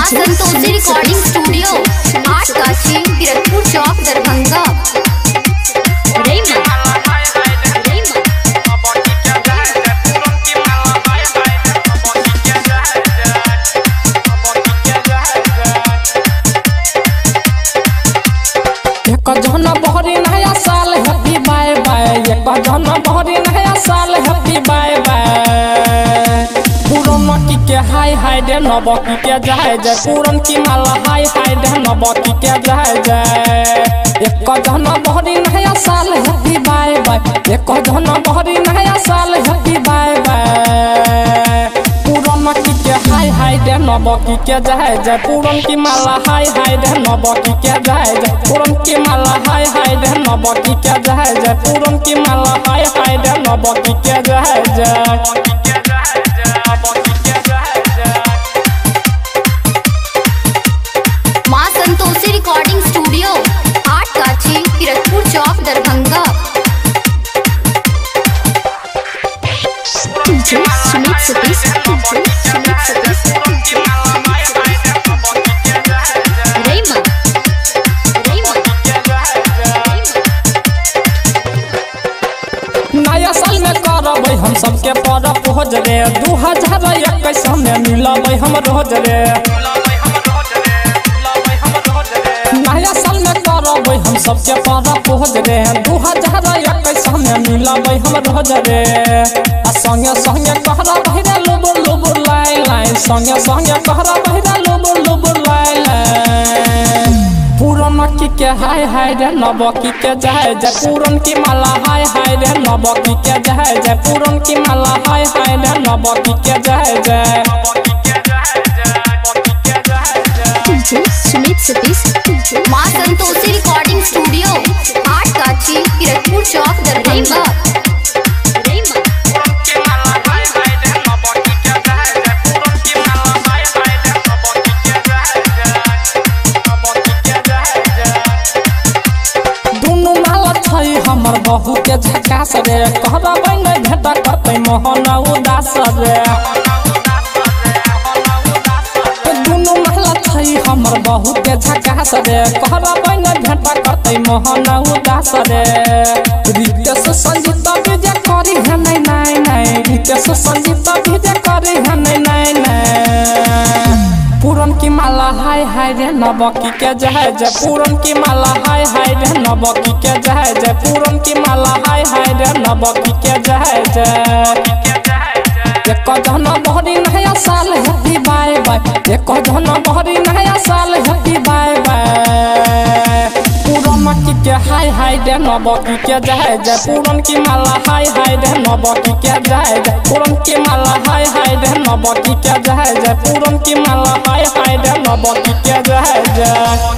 संतोषी recording studio आठ काशी किरतपुर चौक दरभंगा। बहरी नया साल हैप्पी बाय बाय, बहरी नया साल हैप्पी बाय बाय। पुराना की के हाय हाय दे नबकी के जाय जाय, पुरन की माला हाय हाय दे नबकी के जाय जाय। एक जना बहरी नया साल हैप्पी बाय बाय, एक जना बहरी नया साल हैप्पी बाय बाय। पुराना की के हाय हाय दे नबकी के जाय जाय, पुरन की माला हाय हाय दे नबकी के जाय जाय, पुरन की माला हाय हाय दे नबकी के जाय जाय, पुरन की माला हाय हाय दे नबकी के जाय जाय। माँ संतोषी रिकॉर्डिंग स्टूडियो आठ काशी किरतपुर चौक दरभंगा। सुमित सतीश नया साल में करबै हम सबके परब भोज रे, 2021 में मिलबै हम रोज रे। नया साल में करबै हम सबके परब भोज रे, 2021 में मिलबै हम रोज रे। संगे संगे कहरा बहिरा लुबुर लुबुर लाई लाई, संगे संगे कहरा बहिरा लुबुर लुबुर लाई लाई। पुराना की के हाय हाय रे नबकी के जाय जाय, पुरन की माला हाय हाय रे नबकी के जाय जाय, पुरन की माला हाय हाय रे नबकी के जाय जाय। सुमित सतीश माँ संतोषी रिकॉर्डिंग स्टूडियो आठ काशी किरतपुर चौक दरभंगा। हमर बहू के झकास रे, कहबै नहीं भेटा करते मोहन उदास रे। दुनू महला छै हमर बहू के झकास रे, कहबै नहीं भेटा करते मोहन उदास रे। रितेश संगीत विजय करी है नहीं नहीं नहीं, रितेश संगीत विजय करी है नहीं नहीं नहीं। पुरन की माला हाय हाय रे नबकी के जाय जाय, पुरन की माला हाय हाय रे नबकी के जाय जाय, पुरन की माला हाय हाय रे नबकी के जाय जाय। एक जना बहरी नया साल हैप्पी बाय बाय, एक जना बहरी नया साल हैप्पी बाय बाय। पुराना की के हाय हाय रे नबकी के जाय जाय, पुरन की माला हाय हाय रे नबकी के जाय जाय, पुरन की माला हाय हाय रे नबकी के जाय जाय, पुरन की माला हाय हाय रे नबकी के जाय जाय।